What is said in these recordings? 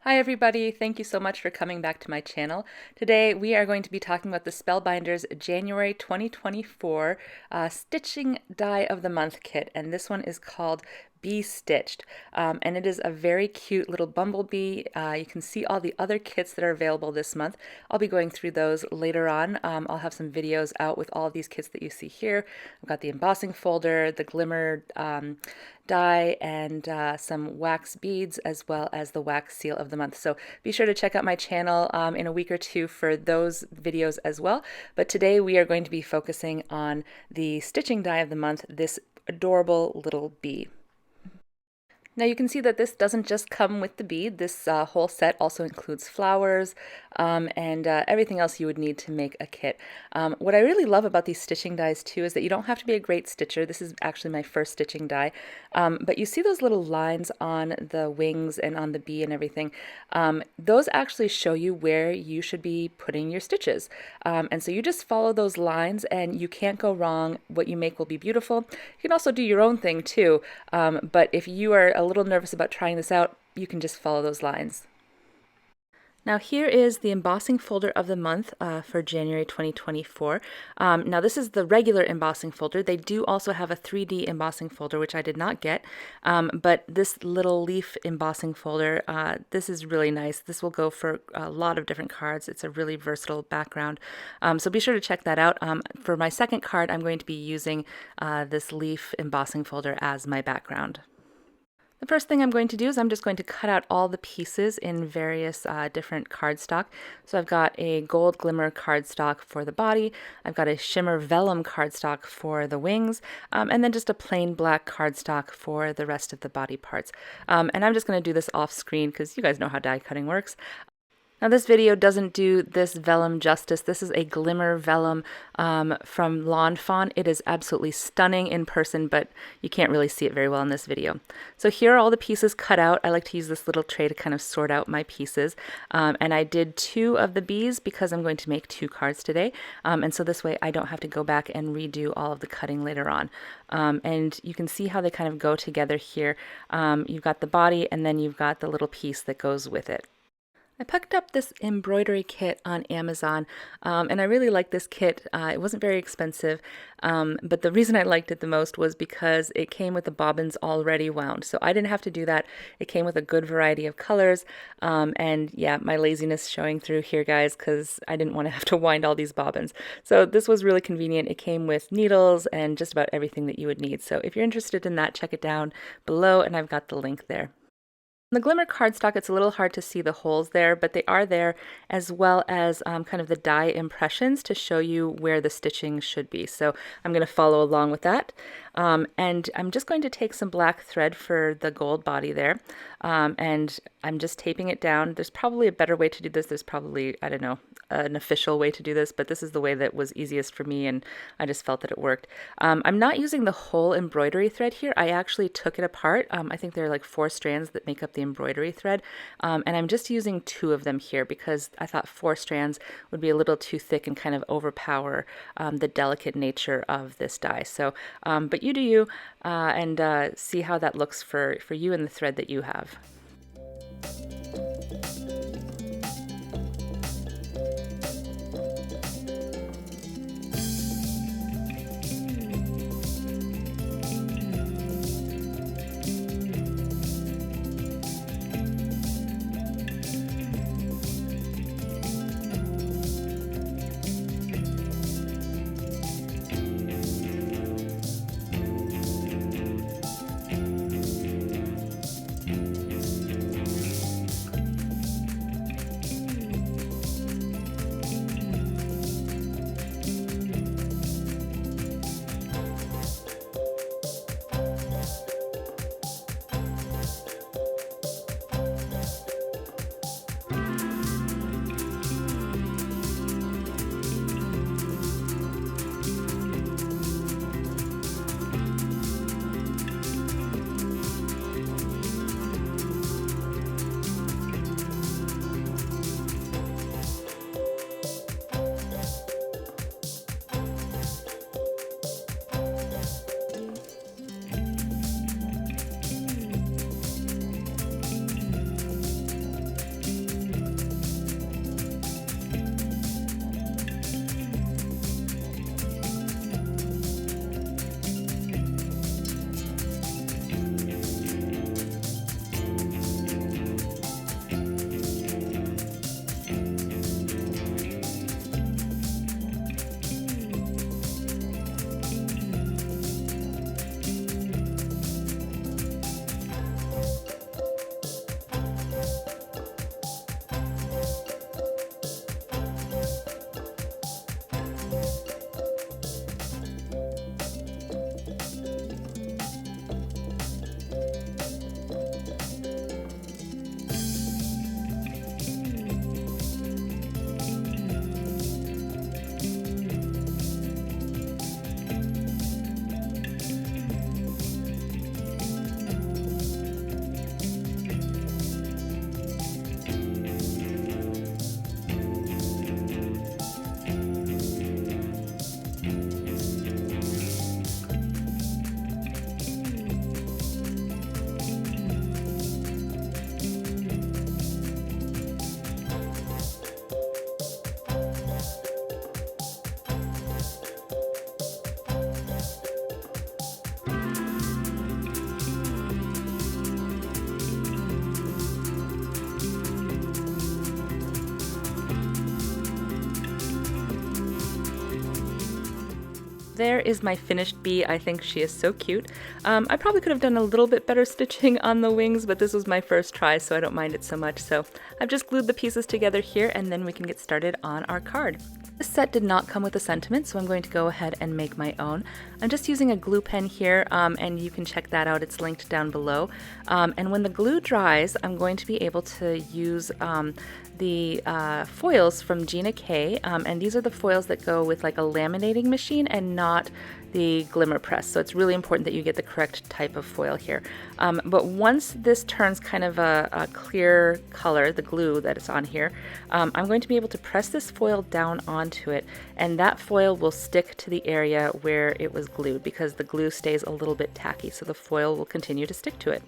Hi everybody, thank you so much for coming back to my channel. Today we are going to be talking about the Spellbinders January 2024 Stitching Die of the Month kit, and this one is called Bee Stitched, and it is a very cute little bumblebee. You can see all the other kits that are available this month. I'll be going through those later on. I'll have some videos out with all of these kits that you see here. I've got the embossing folder, the glimmer die, and some wax beads, as well as the wax seal of the month. So be sure to check out my channel in a week or two for those videos as well. But today we are going to be focusing on the stitching die of the month, this adorable little bee. Now you can see that this doesn't just come with the bead. This whole set also includes flowers and everything else you would need to make a kit. What I really love about these stitching dies too is that you don't have to be a great stitcher. This is actually my first stitching die. But you see those little lines on the wings and on the bee and everything. Those actually show you where you should be putting your stitches. And so you just follow those lines and you can't go wrong. What you make will be beautiful. You can also do your own thing too. But if you are a little nervous about trying this out, you can just follow those lines. Now here is the embossing folder of the month for January 2024. Now this is the regular embossing folder. They do also have a 3D embossing folder, which I did not get, but this little leaf embossing folder, this is really nice. This will go for a lot of different cards. It's a really versatile background. So be sure to check that out. For my second card, I'm going to be using this leaf embossing folder as my background. The first thing I'm going to do is I'm just going to cut out all the pieces in various different cardstock. So I've got a gold glimmer cardstock for the body, I've got a shimmer vellum cardstock for the wings, and then just a plain black cardstock for the rest of the body parts. And I'm just going to do this off screen because you guys know how die cutting works. Now this video doesn't do this vellum justice. This is a glimmer vellum from Lawn Fawn. It is absolutely stunning in person, but you can't really see it very well in this video. So here are all the pieces cut out. I like to use this little tray to kind of sort out my pieces. And I did 2 of the bees because I'm going to make 2 cards today. And so this way I don't have to go back and redo all of the cutting later on. And you can see how they kind of go together here. You've got the body and then you've got the little piece that goes with it. I picked up this embroidery kit on Amazon, and I really liked this kit. It wasn't very expensive, but the reason I liked it the most was because it came with the bobbins already wound. So I didn't have to do that. It came with a good variety of colors, and yeah, my laziness showing through here, guys, because I didn't want to have to wind all these bobbins. So this was really convenient. It came with needles and just about everything that you would need. So if you're interested in that, check it down below, and I've got the link there. The glimmer cardstock, it's a little hard to see the holes there, but they are there, as well as kind of the die impressions to show you where the stitching should be. So I'm going to follow along with that. And I'm just going to take some black thread for the gold body there, and I'm just taping it down. There's probably a better way to do this. There's probably, I don't know, an official way to do this, but this is the way that was easiest for me, and I just felt that it worked. I'm not using the whole embroidery thread here. I actually took it apart. I think there are like 4 strands that make up the embroidery thread, and I'm just using 2 of them here because I thought 4 strands would be a little too thick and kind of overpower the delicate nature of this die. So, but you do you, and see how that looks for you and the thread that you have. there is my finished bee. I think she is so cute. I probably could have done a little bit better stitching on the wings, but this was my first try, so I don't mind it so much. So I've just glued the pieces together here, and then we can get started on our card. This set did not come with a sentiment, so I'm going to go ahead and make my own. I'm just using a glue pen here, and you can check that out. It's linked down below. And when the glue dries, I'm going to be able to use the foils from Gina K, and these are the foils that go with like a laminating machine and not the glimmer press, so it's really important that you get the correct type of foil here. But once this turns kind of a clear color, the glue that is on here, I'm going to be able to press this foil down onto it, and that foil will stick to the area where it was glued because the glue stays a little bit tacky, so the foil will continue to stick to it.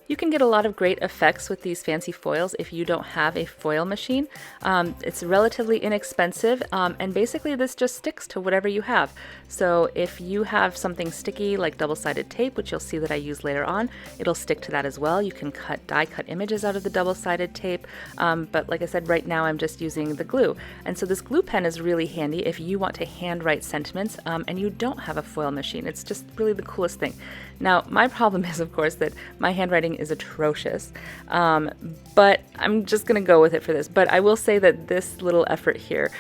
You can get a lot of great effects with these fancy foils if you don't have a foil machine. It's relatively inexpensive, and basically this just sticks to whatever you have. So if you have something sticky like double-sided tape, which you'll see that I use later on, it'll stick to that as well. You can die cut images out of the double-sided tape, but like I said, right now I'm just using the glue. And so this glue pen is really handy if you want to handwrite sentiments and you don't have a foil machine. It's just really the coolest thing. Now, my problem is, of course, that my handwriting is atrocious, but I'm just going to go with it for this. But I will say that this little effort here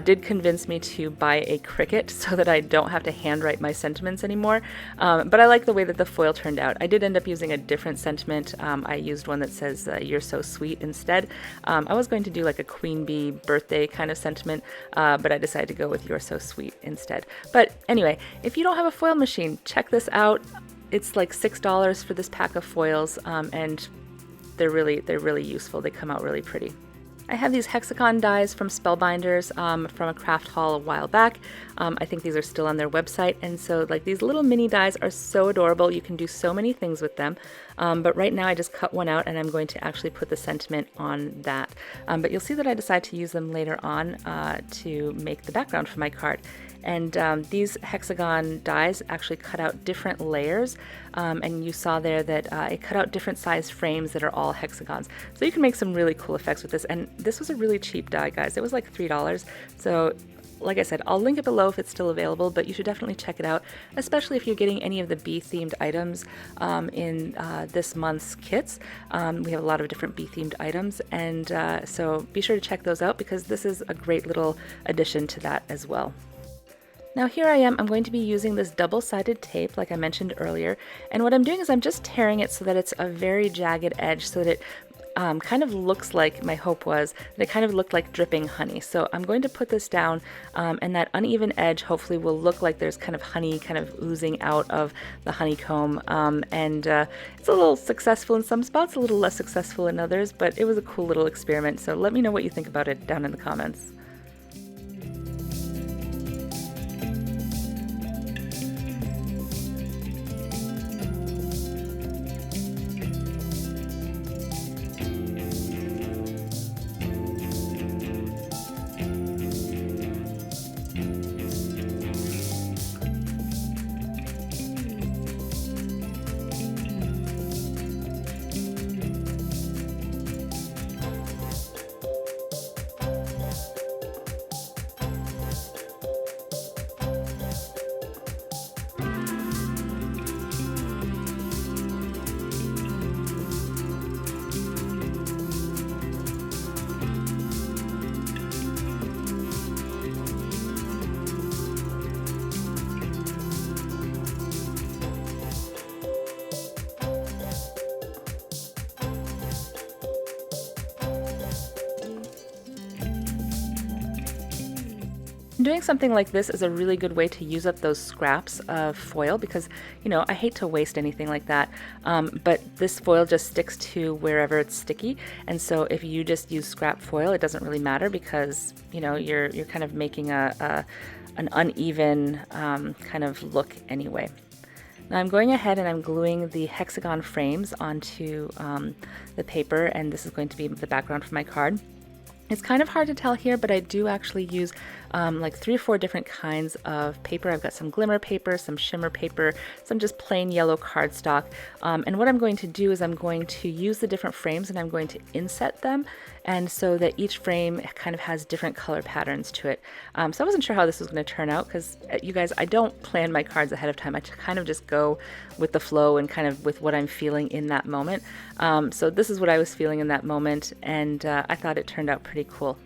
did convince me to buy a Cricut so that I don't have to handwrite my sentiments anymore. But I like the way that the foil turned out. I did end up using a different sentiment. I used one that says, "You're so sweet" instead. I was going to do like a queen bee birthday kind of sentiment, but I decided to go with "You're so sweet" instead. But anyway, if you don't have a foil machine, check this out. It's like $6 for this pack of foils, and they're really useful. They come out really pretty. I have these hexagon dies from Spellbinders from a craft haul a while back. I think these are still on their website, and so like these little mini dies are so adorable. You can do so many things with them, but right now I just cut one out and I'm going to actually put the sentiment on that. But you'll see that I decide to use them later on to make the background for my card. And these hexagon dies actually cut out different layers, and you saw there that it cut out different size frames that are all hexagons. So you can make some really cool effects with this, and this was a really cheap die, guys. It was like $3. So like I said, I'll link it below if it's still available, but you should definitely check it out, especially if you're getting any of the bee-themed items in this month's kits. We have a lot of different bee-themed items, and so be sure to check those out because this is a great little addition to that as well. Now here I am, I'm going to be using this double-sided tape like I mentioned earlier, and what I'm doing is I'm just tearing it so that it's a very jagged edge so that it kind of looks like, my hope was, that it kind of looked like dripping honey. So I'm going to put this down, and that uneven edge hopefully will look like there's kind of honey kind of oozing out of the honeycomb, and it's a little successful in some spots, a little less successful in others, but it was a cool little experiment, so let me know what you think about it down in the comments. Doing something like this is a really good way to use up those scraps of foil because, you know, I hate to waste anything like that, but this foil just sticks to wherever it's sticky, and so if you just use scrap foil, it doesn't really matter because, you know, you're kind of making an uneven kind of look anyway. Now I'm going ahead and I'm gluing the hexagon frames onto the paper, and this is going to be the background for my card. It's kind of hard to tell here, but I do actually use like 3 or 4 different kinds of paper. I've got some glimmer paper, some shimmer paper, some just plain yellow cardstock. And what I'm going to do is I'm going to use the different frames and I'm going to inset them, and so that each frame kind of has different color patterns to it. So I wasn't sure how this was going to turn out because, you guys, I don't plan my cards ahead of time. I kind of just go with the flow and kind of with what I'm feeling in that moment. So this is what I was feeling in that moment, and I thought it turned out pretty cool.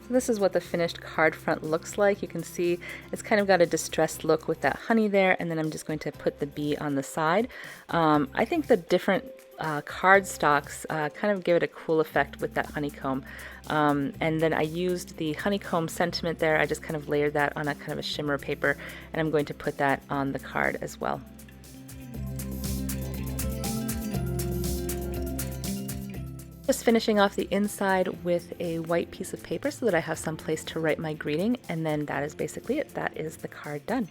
So this is what the finished card front looks like. You can see it's kind of got a distressed look with that honey there, and then I'm just going to put the bee on the side. I think the different card stocks kind of give it a cool effect with that honeycomb. And then I used the honeycomb sentiment there. I just kind of layered that on a kind of a shimmer paper, and I'm going to put that on the card as well. Just finishing off the inside with a white piece of paper so that I have some place to write my greeting, and then that is basically it. That is the card done.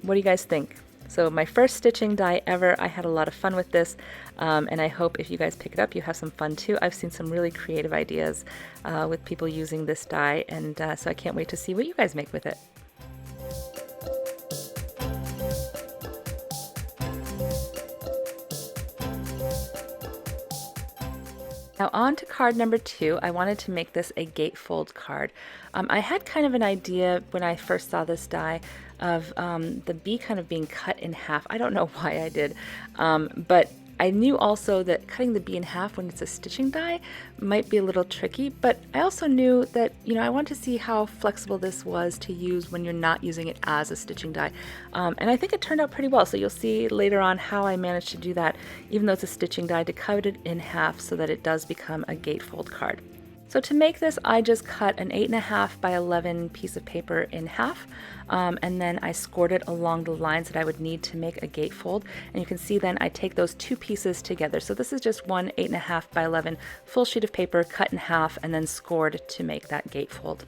What do you guys think? So my first stitching die ever. I had a lot of fun with this, and I hope if you guys pick it up, you have some fun too. I've seen some really creative ideas with people using this die, and so I can't wait to see what you guys make with it. Now on to card number 2. I wanted to make this a gatefold card. I had kind of an idea when I first saw this die of the bee kind of being cut in half. I don't know why I did, but I knew also that cutting the bee in half when it's a stitching die might be a little tricky, but I also knew that, I wanted to see how flexible this was to use when you're not using it as a stitching die. And I think it turned out pretty well, so you'll see later on how I managed to do that, even though it's a stitching die, to cut it in half so that it does become a gatefold card. So to make this, I just cut an 8.5 by 11 piece of paper in half, and then I scored it along the lines that I would need to make a gatefold. And you can see then I take those 2 pieces together. So this is just one 8.5 by 11 full sheet of paper cut in half and then scored to make that gatefold.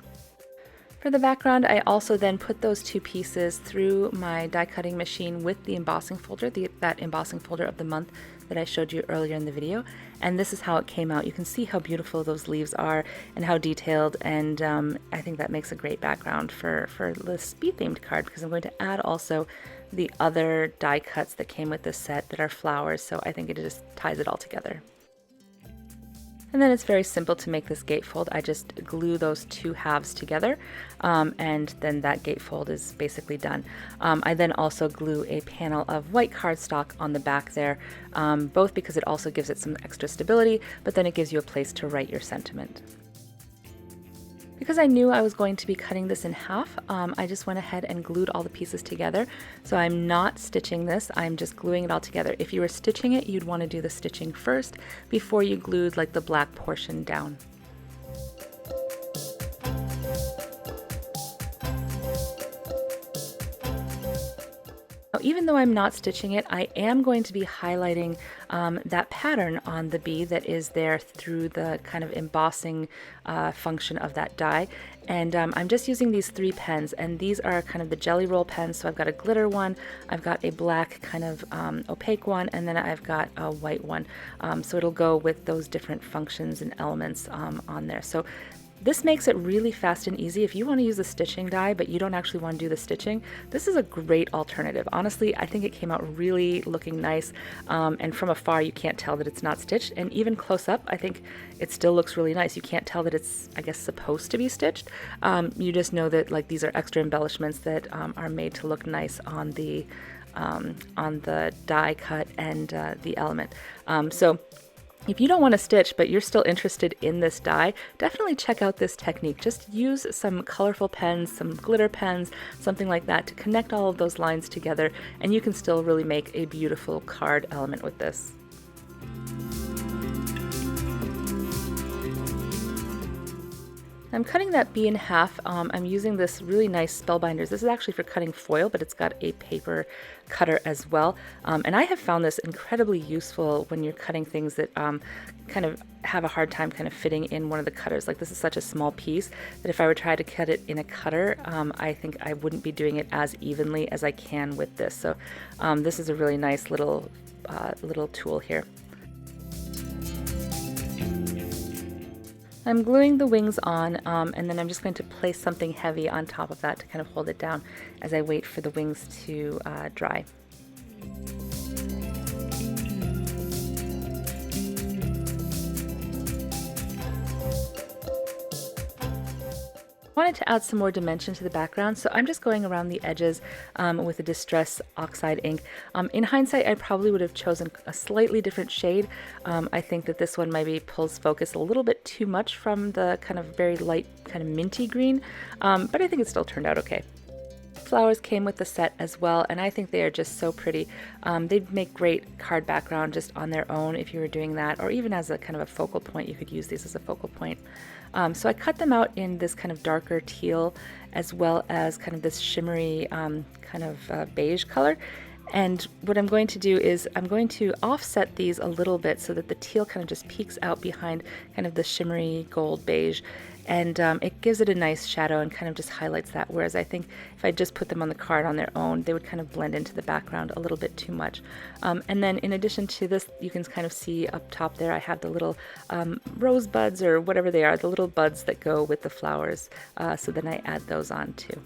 For the background, I also then put those 2 pieces through my die cutting machine with the embossing folder, that embossing folder of the month that I showed you earlier in the video, and this is how it came out. You can see how beautiful those leaves are and how detailed, and I think that makes a great background for this bee themed card, because I'm going to add also the other die cuts that came with this set that are flowers, so I think it just ties it all together. And then it's very simple to make this gatefold. I just glue those 2 halves together, and then that gatefold is basically done. I then also glue a panel of white cardstock on the back there, both because it also gives it some extra stability, but then it gives you a place to write your sentiment. Because I knew I was going to be cutting this in half, I just went ahead and glued all the pieces together. So I'm not stitching this, I'm just gluing it all together. If you were stitching it, you'd want to do the stitching first before you glued like the black portion down. Now, even though I'm not stitching it, I am going to be highlighting that pattern on the bee that is there through the kind of embossing function of that die. And I'm just using these 3 pens, and these are kind of the jelly roll pens. So I've got a glitter one, I've got a black kind of opaque one, and then I've got a white one. So it'll go with those different functions and elements on there. So this makes it really fast and easy. If you want to use a stitching die but you don't actually want to do the stitching, this is a great alternative. Honestly, I think it came out really looking nice, and from afar you can't tell that it's not stitched, and even close up I think it still looks really nice. You can't tell that it's, I guess, supposed to be stitched. You just know that like these are extra embellishments that are made to look nice on the die cut and the element. So If you don't want to stitch, but you're still interested in this die, definitely check out this technique. Just use some colorful pens, some glitter pens, something like that to connect all of those lines together, and you can still really make a beautiful card element with this. I'm cutting that bee in half. I'm using this really nice Spellbinders. This is actually for cutting foil, but it's got a paper cutter as well. And I have found this incredibly useful when you're cutting things that kind of have a hard time kind of fitting in one of the cutters. Like, this is such a small piece that if I were to try to cut it in a cutter, I think I wouldn't be doing it as evenly as I can with this. So this is a really nice little tool here. I'm gluing the wings on, and then I'm just going to place something heavy on top of that to kind of hold it down as I wait for the wings to dry. I wanted to add some more dimension to the background, so I'm just going around the edges with a Distress Oxide ink. In hindsight, I probably would have chosen a slightly different shade. I think that this one maybe pulls focus a little bit too much from the kind of very light kind of minty green, but I think it still turned out okay. Flowers came with the set as well, and I think they are just so pretty. They'd make great card background just on their own if you were doing that, or even as a kind of a focal point. You could use these as a focal point. So I cut them out in this kind of darker teal, as well as kind of this shimmery kind of beige color. And what I'm going to do is I'm going to offset these a little bit so that the teal kind of just peeks out behind kind of the shimmery gold beige, and it gives it a nice shadow and kind of just highlights that, whereas I think if I just put them on the card on their own, they would kind of blend into the background a little bit too much. And then in addition to this, you can kind of see up top there I have the little rose buds, or whatever they are, the little buds that go with the flowers, so then I add those on too.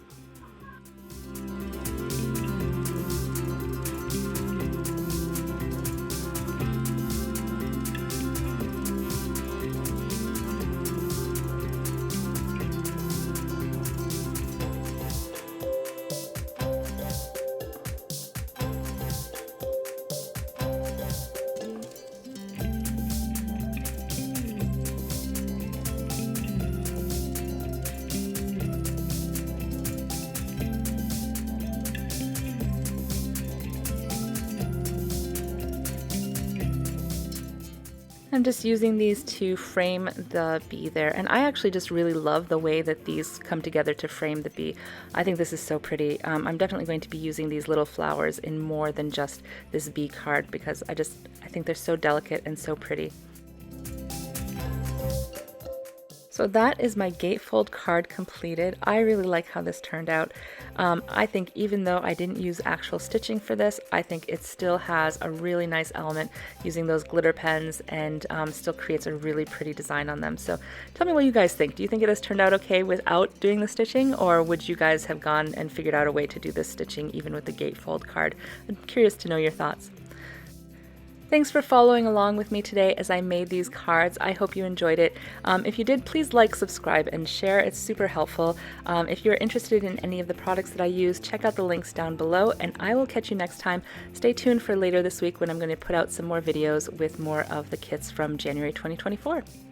I'm just using these to frame the bee there, and I actually just really love the way that these come together to frame the bee. I think this is so pretty. I'm definitely going to be using these little flowers in more than just this bee card, because I think they're so delicate and so pretty. So that is my gatefold card completed. I really like how this turned out. I think even though I didn't use actual stitching for this, I think it still has a really nice element using those glitter pens, and still creates a really pretty design on them. So tell me what you guys think. Do you think it has turned out okay without doing the stitching, or would you guys have gone and figured out a way to do this stitching even with the gatefold card? I'm curious to know your thoughts. Thanks for following along with me today as I made these cards. I hope you enjoyed it. If you did, please like, subscribe, and share. It's super helpful. If you're interested in any of the products that I use, check out the links down below, and I will catch you next time. Stay tuned for later this week when I'm going to put out some more videos with more of the kits from January 2024.